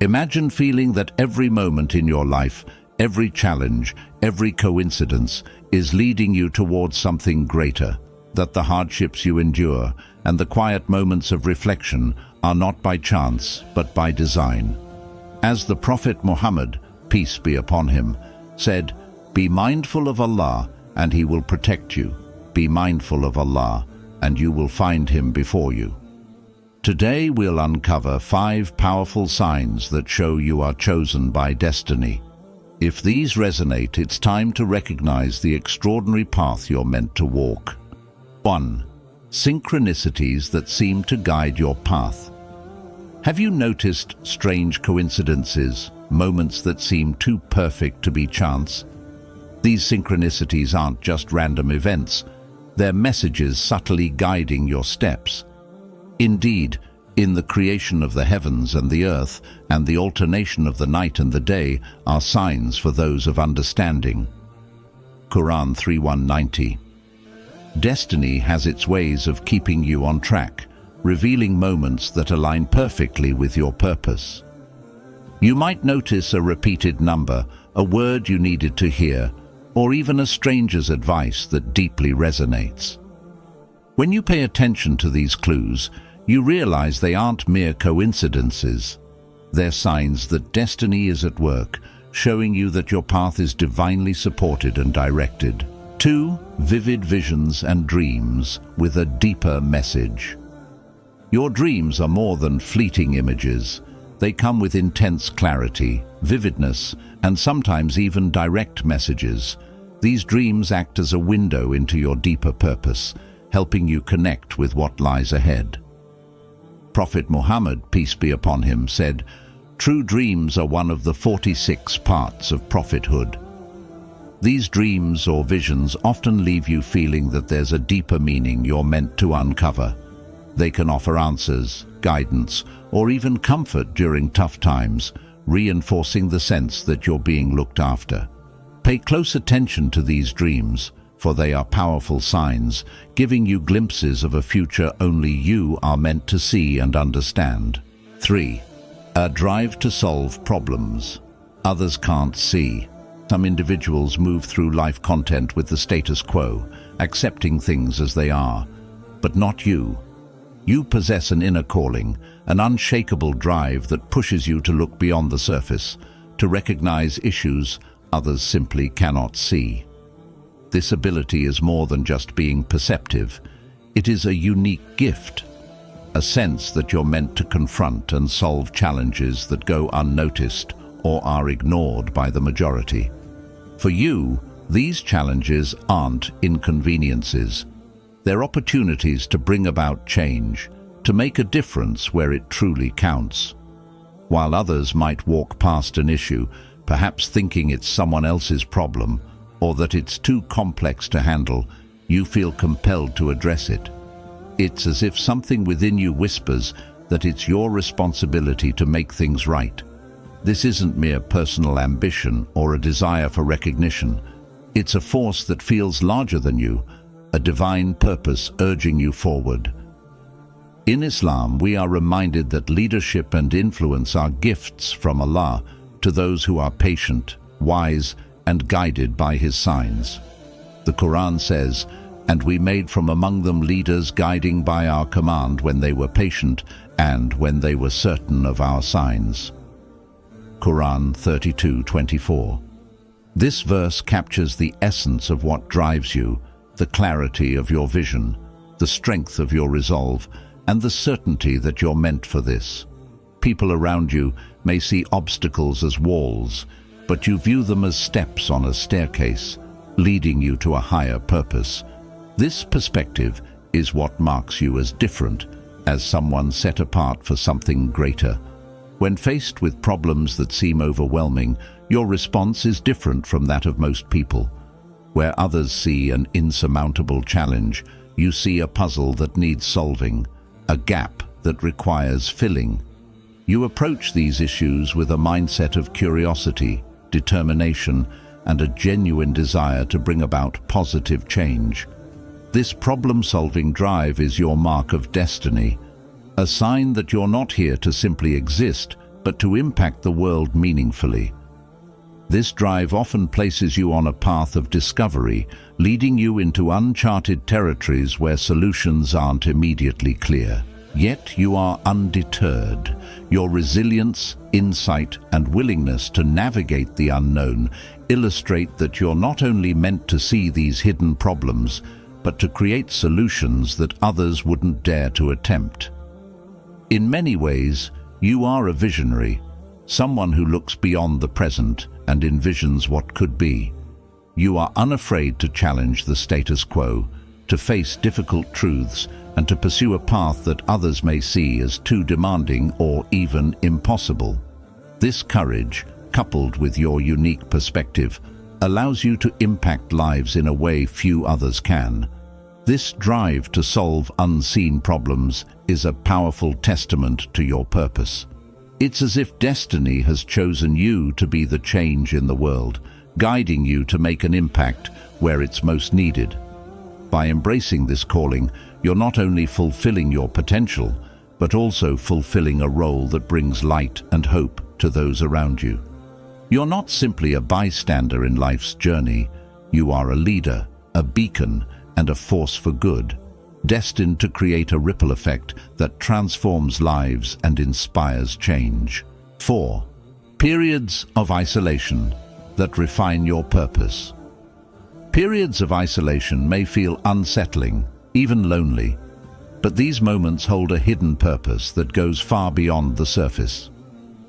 Imagine feeling that every moment in your life, every challenge, every coincidence is leading you towards something greater, that the hardships you endure and the quiet moments of reflection are not by chance but by design. As the Prophet Muhammad, peace be upon him, said, "Be mindful of Allah and He will protect you. Be mindful of Allah and you will find Him before you." Today we'll uncover 5 powerful signs that show you are chosen by destiny. If these resonate, it's time to recognize the extraordinary path you're meant to walk. 1. Synchronicities that seem to guide your path. Have you noticed strange coincidences, moments that seem too perfect to be chance? These synchronicities aren't just random events, they're messages subtly guiding your steps. Indeed, in the creation of the heavens and the earth and the alternation of the night and the day are signs for those of understanding. Quran 3:190. Destiny has its ways of keeping you on track, revealing moments that align perfectly with your purpose. You might notice a repeated number, a word you needed to hear, or even a stranger's advice that deeply resonates. When you pay attention to these clues, you realize they aren't mere coincidences. They're signs that destiny is at work, showing you that your path is divinely supported and directed. 2. Vivid visions and dreams with a deeper message. Your dreams are more than fleeting images. They come with intense clarity, vividness, and sometimes even direct messages. These dreams act as a window into your deeper purpose, helping you connect with what lies ahead. Prophet Muhammad, peace be upon him, said, "True dreams are one of the 46 parts of prophethood." These dreams or visions often leave you feeling that there's a deeper meaning you're meant to uncover. They can offer answers, guidance, or even comfort during tough times, reinforcing the sense that you're being looked after. Pay close attention to these dreams, for they are powerful signs, giving you glimpses of a future only you are meant to see and understand. 3. A drive to solve problems others can't see. Some individuals move through life content with the status quo, accepting things as they are. But not you. You possess an inner calling, an unshakable drive that pushes you to look beyond the surface, to recognize issues others simply cannot see. This ability is more than just being perceptive. It is a unique gift, a sense that you're meant to confront and solve challenges that go unnoticed or are ignored by the majority. For you, these challenges aren't inconveniences. They're opportunities to bring about change, to make a difference where it truly counts. While others might walk past an issue, perhaps thinking it's someone else's problem, or that it's too complex to handle, you feel compelled to address it. It's as if something within you whispers that it's your responsibility to make things right. This isn't mere personal ambition or a desire for recognition. It's a force that feels larger than you, a divine purpose urging you forward. In Islam, we are reminded that leadership and influence are gifts from Allah to those who are patient, wise, and guided by His signs. The Quran says, "And we made from among them leaders guiding by our command when they were patient and when they were certain of our signs." Quran 32:24. This verse captures the essence of what drives you, the clarity of your vision, the strength of your resolve, and the certainty that you're meant for this. People around you may see obstacles as walls, but you view them as steps on a staircase, leading you to a higher purpose. This perspective is what marks you as different, as someone set apart for something greater. When faced with problems that seem overwhelming, your response is different from that of most people. Where others see an insurmountable challenge, you see a puzzle that needs solving, a gap that requires filling. You approach these issues with a mindset of curiosity, determination, and a genuine desire to bring about positive change. This problem-solving drive is your mark of destiny, a sign that you're not here to simply exist, but to impact the world meaningfully. This drive often places you on a path of discovery, leading you into uncharted territories where solutions aren't immediately clear. Yet you are undeterred. Your resilience, insight, and willingness to navigate the unknown illustrate that you're not only meant to see these hidden problems, but to create solutions that others wouldn't dare to attempt. In many ways, you are a visionary, someone who looks beyond the present and envisions what could be. You are unafraid to challenge the status quo, to face difficult truths, and to pursue a path that others may see as too demanding or even impossible. This courage, coupled with your unique perspective, allows you to impact lives in a way few others can. This drive to solve unseen problems is a powerful testament to your purpose. It's as if destiny has chosen you to be the change in the world, guiding you to make an impact where it's most needed. By embracing this calling, you're not only fulfilling your potential, but also fulfilling a role that brings light and hope to those around you. You're not simply a bystander in life's journey. You are a leader, a beacon, and a force for good, destined to create a ripple effect that transforms lives and inspires change. 4. Periods of isolation that refine your purpose. Periods of isolation may feel unsettling, even lonely, but these moments hold a hidden purpose that goes far beyond the surface.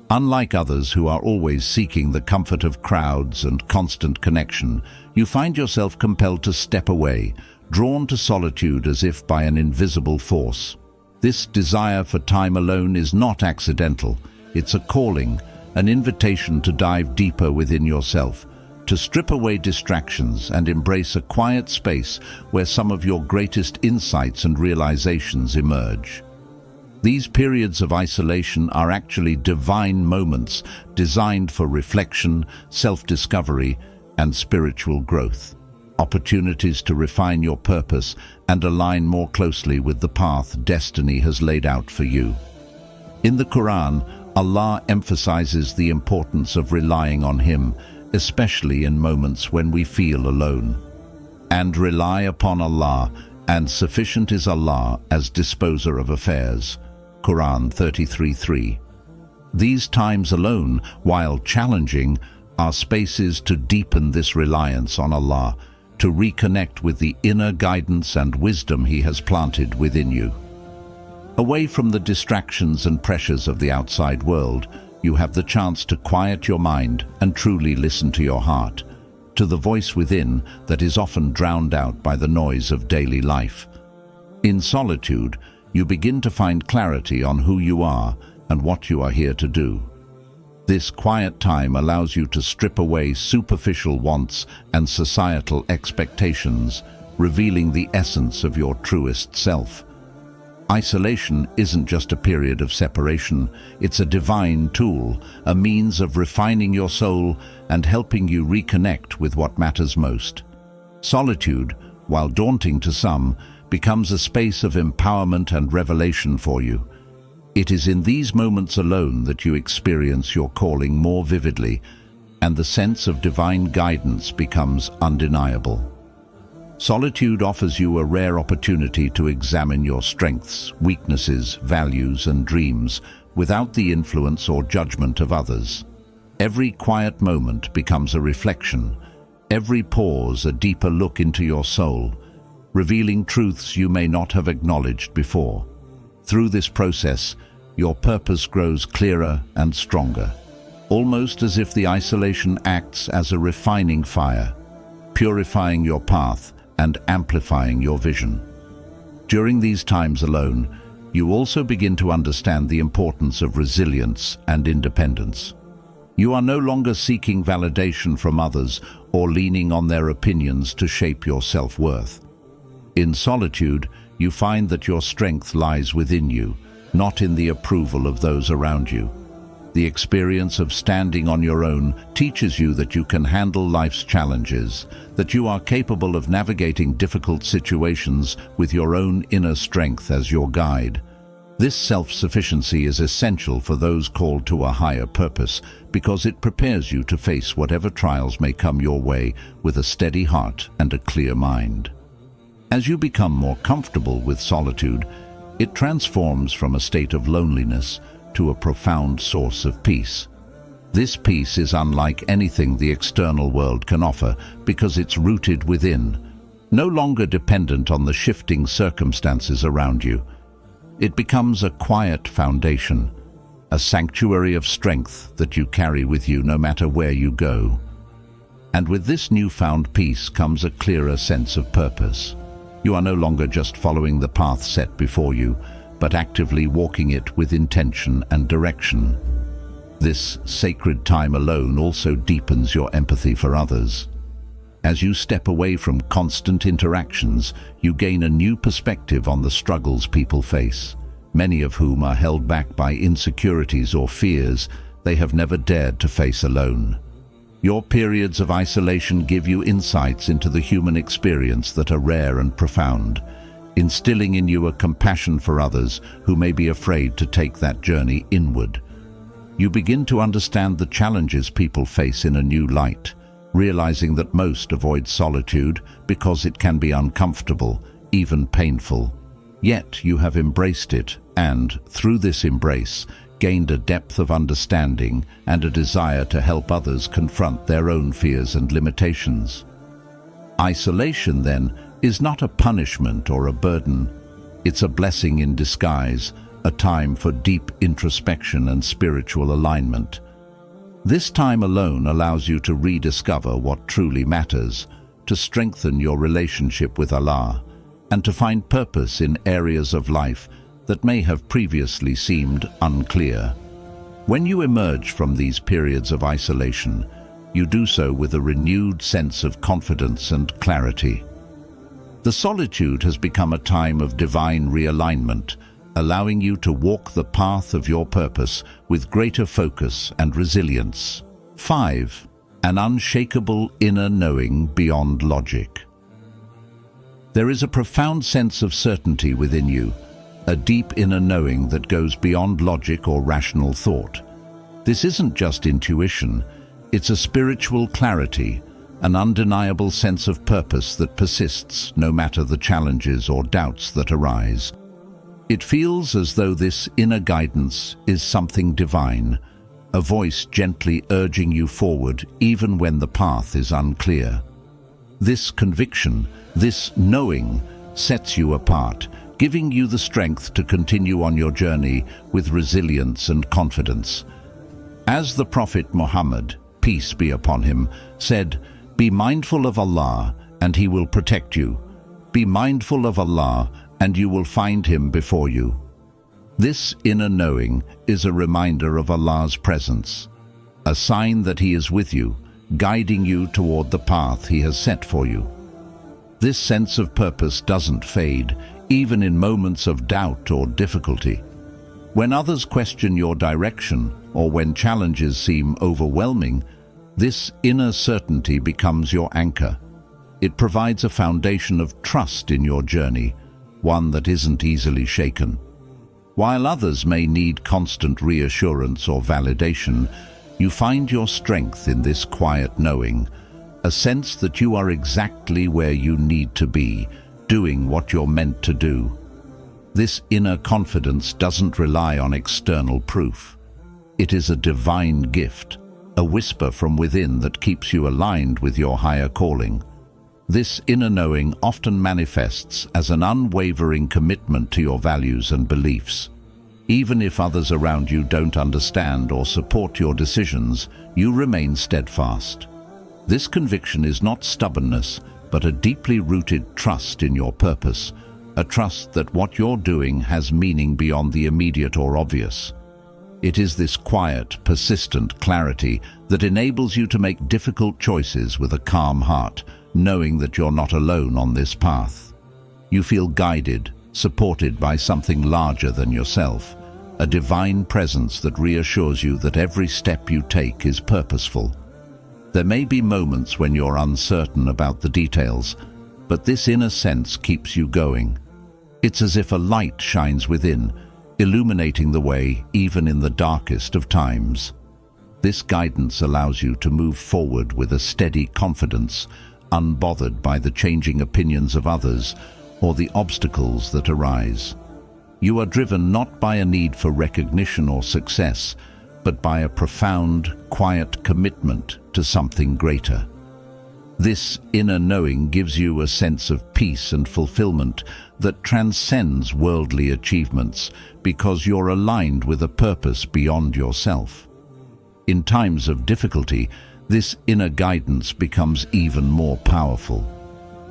Unlike others who are always seeking the comfort of crowds and constant connection, you find yourself compelled to step away, drawn to solitude as if by an invisible force. This desire for time alone is not accidental. It's a calling, an invitation to dive deeper within yourself, to strip away distractions and embrace a quiet space where some of your greatest insights and realizations emerge. These periods of isolation are actually divine moments designed for reflection, self-discovery, and spiritual growth. Opportunities to refine your purpose and align more closely with the path destiny has laid out for you. In the Quran, Allah emphasizes the importance of relying on Him, especially in moments when we feel alone. And rely upon Allah, and sufficient is Allah as disposer of affairs. Quran 33:3. These times alone, while challenging, are spaces to deepen this reliance on Allah, to reconnect with the inner guidance and wisdom He has planted within you. Away from the distractions and pressures of the outside world, you have the chance to quiet your mind and truly listen to your heart, to the voice within that is often drowned out by the noise of daily life. In solitude, you begin to find clarity on who you are and what you are here to do. This quiet time allows you to strip away superficial wants and societal expectations, revealing the essence of your truest self. Isolation isn't just a period of separation, it's a divine tool, a means of refining your soul and helping you reconnect with what matters most. Solitude, while daunting to some, becomes a space of empowerment and revelation for you. It is in these moments alone that you experience your calling more vividly, and the sense of divine guidance becomes undeniable. Solitude offers you a rare opportunity to examine your strengths, weaknesses, values, and dreams without the influence or judgment of others. Every quiet moment becomes a reflection, every pause a deeper look into your soul, revealing truths you may not have acknowledged before. Through this process, your purpose grows clearer and stronger, almost as if the isolation acts as a refining fire, purifying your path and amplifying your vision. During these times alone, you also begin to understand the importance of resilience and independence. You are no longer seeking validation from others or leaning on their opinions to shape your self-worth. In solitude, you find that your strength lies within you, not in the approval of those around you. The experience of standing on your own teaches you that you can handle life's challenges, that you are capable of navigating difficult situations with your own inner strength as your guide. This self-sufficiency is essential for those called to a higher purpose because it prepares you to face whatever trials may come your way with a steady heart and a clear mind. As you become more comfortable with solitude, it transforms from a state of loneliness to a profound source of peace. This peace is unlike anything the external world can offer because it's rooted within, no longer dependent on the shifting circumstances around you. It becomes a quiet foundation, a sanctuary of strength that you carry with you no matter where you go. And with this newfound peace comes a clearer sense of purpose. You are no longer just following the path set before you, but actively walking it with intention and direction. This sacred time alone also deepens your empathy for others. As you step away from constant interactions, you gain a new perspective on the struggles people face, many of whom are held back by insecurities or fears they have never dared to face alone. Your periods of isolation give you insights into the human experience that are rare and profound, instilling in you a compassion for others who may be afraid to take that journey inward. You begin to understand the challenges people face in a new light, realizing that most avoid solitude because it can be uncomfortable, even painful. Yet you have embraced it and, through this embrace, gained a depth of understanding and a desire to help others confront their own fears and limitations. Isolation, then, is not a punishment or a burden. It's a blessing in disguise, a time for deep introspection and spiritual alignment. This time alone allows you to rediscover what truly matters, to strengthen your relationship with Allah, and to find purpose in areas of life that may have previously seemed unclear. When you emerge from these periods of isolation, you do so with a renewed sense of confidence and clarity. The solitude has become a time of divine realignment, allowing you to walk the path of your purpose with greater focus and resilience. 5. An unshakable inner knowing beyond logic. There is a profound sense of certainty within you, a deep inner knowing that goes beyond logic or rational thought. This isn't just intuition, it's a spiritual clarity, an undeniable sense of purpose that persists no matter the challenges or doubts that arise. It feels as though this inner guidance is something divine, a voice gently urging you forward even when the path is unclear. This conviction, this knowing, sets you apart, giving you the strength to continue on your journey with resilience and confidence. As the Prophet Muhammad, peace be upon him, said, "Be mindful of Allah, and He will protect you. Be mindful of Allah, and you will find Him before you." This inner knowing is a reminder of Allah's presence, a sign that He is with you, guiding you toward the path He has set for you. This sense of purpose doesn't fade, even in moments of doubt or difficulty. When others question your direction, or when challenges seem overwhelming, this inner certainty becomes your anchor. It provides a foundation of trust in your journey, one that isn't easily shaken. While others may need constant reassurance or validation, you find your strength in this quiet knowing, a sense that you are exactly where you need to be, doing what you're meant to do. This inner confidence doesn't rely on external proof. It is a divine gift, a whisper from within that keeps you aligned with your higher calling. This inner knowing often manifests as an unwavering commitment to your values and beliefs. Even if others around you don't understand or support your decisions, you remain steadfast. This conviction is not stubbornness, but a deeply rooted trust in your purpose, a trust that what you're doing has meaning beyond the immediate or obvious. It is this quiet, persistent clarity that enables you to make difficult choices with a calm heart, knowing that you're not alone on this path. You feel guided, supported by something larger than yourself, a divine presence that reassures you that every step you take is purposeful. There may be moments when you're uncertain about the details, but this inner sense keeps you going. It's as if a light shines within, illuminating the way even in the darkest of times. This guidance allows you to move forward with a steady confidence, unbothered by the changing opinions of others or the obstacles that arise. You are driven not by a need for recognition or success, but by a profound, quiet commitment to something greater. This inner knowing gives you a sense of peace and fulfillment that transcends worldly achievements because you're aligned with a purpose beyond yourself. In times of difficulty, this inner guidance becomes even more powerful.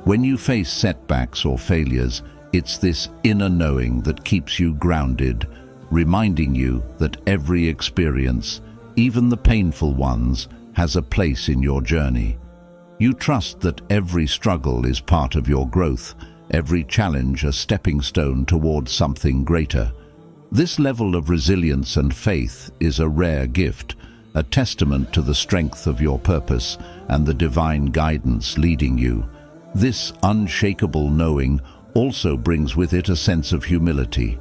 When you face setbacks or failures, it's this inner knowing that keeps you grounded, reminding you that every experience, even the painful ones, has a place in your journey. You trust that every struggle is part of your growth, every challenge a stepping stone towards something greater. This level of resilience and faith is a rare gift, a testament to the strength of your purpose and the divine guidance leading you. This unshakable knowing also brings with it a sense of humility.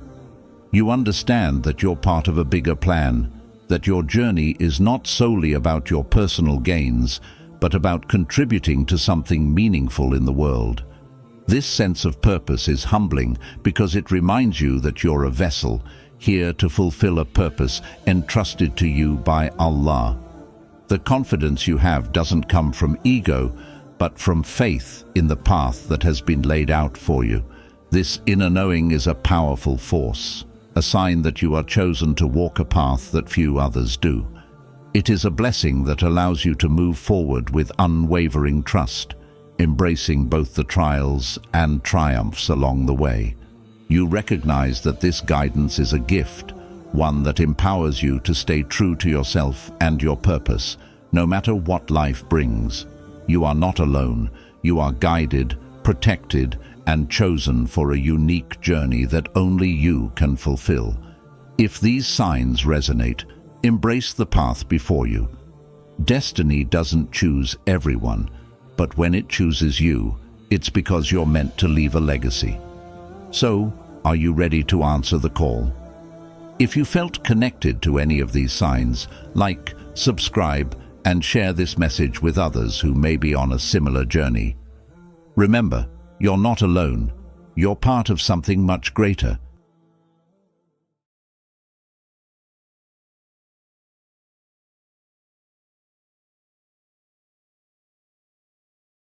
You understand that you're part of a bigger plan, that your journey is not solely about your personal gains, but about contributing to something meaningful in the world. This sense of purpose is humbling because it reminds you that you're a vessel, here to fulfill a purpose entrusted to you by Allah. The confidence you have doesn't come from ego, but from faith in the path that has been laid out for you. This inner knowing is a powerful force, a sign that you are chosen to walk a path that few others do. It is a blessing that allows you to move forward with unwavering trust, embracing both the trials and triumphs along the way. You recognize that this guidance is a gift, one that empowers you to stay true to yourself and your purpose, no matter what life brings. You are not alone. You are guided, protected, and chosen for a unique journey that only you can fulfill. If these signs resonate, embrace the path before you. Destiny doesn't choose everyone, but when it chooses you, it's because you're meant to leave a legacy. So, are you ready to answer the call? If you felt connected to any of these signs, like, subscribe, and share this message with others who may be on a similar journey. Remember, you're not alone. You're part of something much greater,